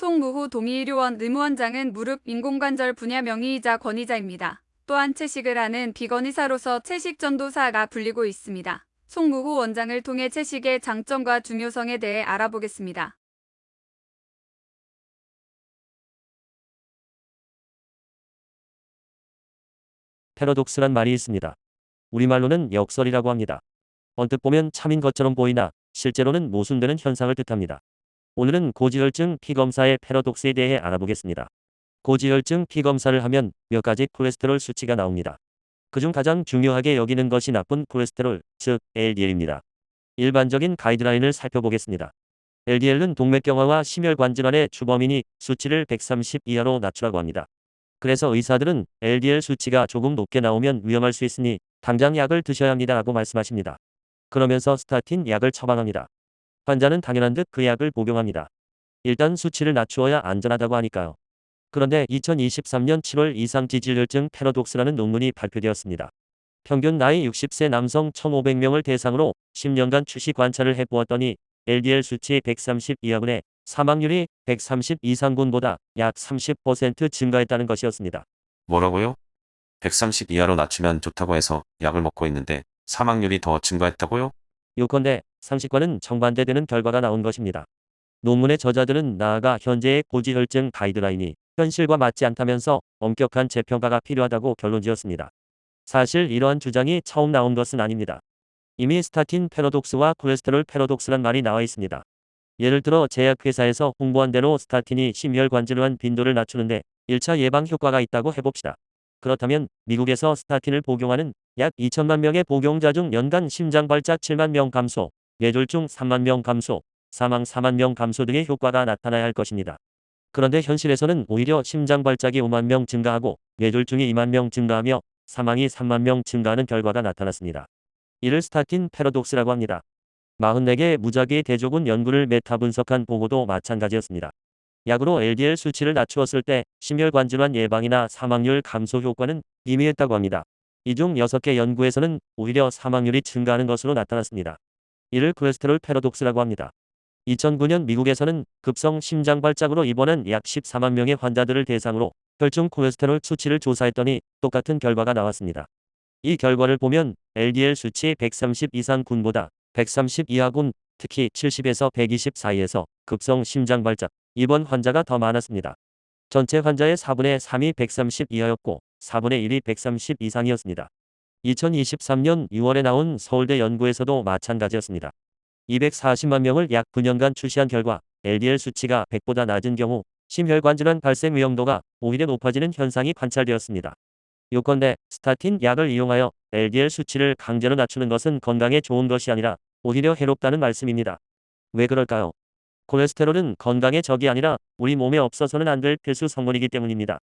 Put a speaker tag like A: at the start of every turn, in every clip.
A: 송무후 동의의료원 의무원장은 무릎 인공관절 분야 명의이자 권위자입니다. 또한 채식을 하는 비건 의사로서 채식 전도사가 불리고 있습니다. 송무후 원장을 통해 채식의 장점과 중요성에 대해 알아보겠습니다.
B: 패러독스란 말이 있습니다. 우리말로는 역설이라고 합니다. 언뜻 보면 참인 것처럼 보이나 실제로는 모순되는 현상을 뜻합니다. 오늘은 고지혈증 피검사의 패러독스에 대해 알아보겠습니다. 고지혈증 피검사를 하면 몇 가지 콜레스테롤 수치가 나옵니다. 그중 가장 중요하게 여기는 것이 나쁜 콜레스테롤, 즉 LDL입니다. 일반적인 가이드라인을 살펴보겠습니다. LDL은 동맥경화와 심혈관질환의 주범이니 수치를 130 이하로 낮추라고 합니다. 그래서 의사들은 LDL 수치가 조금 높게 나오면 위험할 수 있으니 당장 약을 드셔야 합니다 라고 말씀하십니다. 그러면서 스타틴 약을 처방합니다. 환자는 당연한 듯 그 약을 복용합니다. 일단 수치를 낮추어야 안전하다고 하니까요. 그런데 2023년 7월 이상지질혈증 패러독스라는 논문이 발표되었습니다. 평균 나이 60세 남성 1,500명을 대상으로 10년간 추시 관찰을 해보았더니 LDL 수치 130 이하군의 사망률이 130 이상군보다 약 30% 증가했다는 것이었습니다.
C: 뭐라고요? 130 이하로 낮추면 좋다고 해서 약을 먹고 있는데 사망률이 더 증가했다고요?
B: 요컨대 상식과는 정반대되는 결과가 나온 것입니다. 논문의 저자들은 나아가 현재의 고지혈증 가이드라인이 현실과 맞지 않다면서 엄격한 재평가가 필요하다고 결론지었습니다. 사실 이러한 주장이 처음 나온 것은 아닙니다. 이미 스타틴 패러독스와 콜레스테롤 패러독스란 말이 나와 있습니다. 예를 들어 제약회사에서 홍보한 대로 스타틴이 심혈관질환 빈도를 낮추는데 1차 예방 효과가 있다고 해봅시다. 그렇다면 미국에서 스타틴을 복용하는 약 2천만 명의 복용자 중 연간 심장발작 7만 명 감소, 뇌졸중 3만 명 감소, 사망 4만 명 감소 등의 효과가 나타나야 할 것입니다. 그런데 현실에서는 오히려 심장발작이 5만 명 증가하고 뇌졸중이 2만 명 증가하며 사망이 3만 명 증가하는 결과가 나타났습니다. 이를 스타틴 패러독스라고 합니다. 44개의 무작위 대조군 연구를 메타 분석한 보고도 마찬가지였습니다. 약으로 LDL 수치를 낮추었을 때 심혈관질환 예방이나 사망률 감소 효과는 미미했다고 합니다. 이 중 6개 연구에서는 오히려 사망률이 증가하는 것으로 나타났습니다. 이를 콜레스테롤 패러독스라고 합니다. 2009년 미국에서는 급성 심장발작으로 입원한 약 14만 명의 환자들을 대상으로 혈중 콜레스테롤 수치를 조사했더니 똑같은 결과가 나왔습니다. 이 결과를 보면 LDL 수치 130 이상 군보다 130 이하 군, 특히 70에서 120 사이에서 급성 심장발작 입원 환자가 더 많았습니다. 전체 환자의 4분의 3이 130 이하였고 4분의 1이 130 이상이었습니다. 2023년 6월에 나온 서울대 연구에서도 마찬가지였습니다. 240만 명을 약 9년간 추시한 결과 LDL 수치가 100보다 낮은 경우 심혈관질환 발생 위험도가 오히려 높아지는 현상이 관찰되었습니다. 요컨대 스타틴 약을 이용하여 LDL 수치를 강제로 낮추는 것은 건강에 좋은 것이 아니라 오히려 해롭다는 말씀입니다. 왜 그럴까요? 콜레스테롤은 건강의 적이 아니라 우리 몸에 없어서는 안 될 필수 성분이기 때문입니다.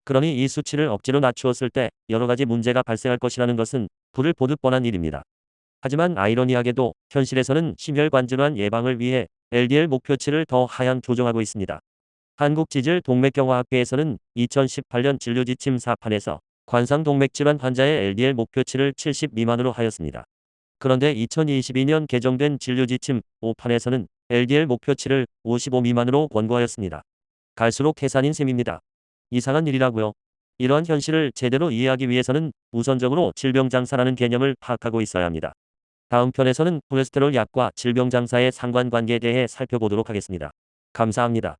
B: 그러니 이 수치를 억지로 낮추었을 때 여러 가지 문제가 발생할 것이라는 것은 불을 보듯 뻔한 일입니다. 하지만 아이러니하게도 현실에서는 심혈관질환 예방을 위해 LDL 목표치를 더 하향 조정하고 있습니다. 한국지질동맥경화학회에서는 2018년 진료지침 4판에서 관상동맥질환 환자의 LDL 목표치를 70 미만으로 하였습니다. 그런데 2022년 개정된 진료지침 5판에서는 LDL 목표치를 55 미만으로 권고하였습니다. 갈수록 계산인 셈입니다. 이상한 일이라고요. 이러한 현실을 제대로 이해하기 위해서는 우선적으로 질병장사라는 개념을 파악하고 있어야 합니다. 다음 편에서는 콜레스테롤 약과 질병장사의 상관관계에 대해 살펴보도록 하겠습니다. 감사합니다.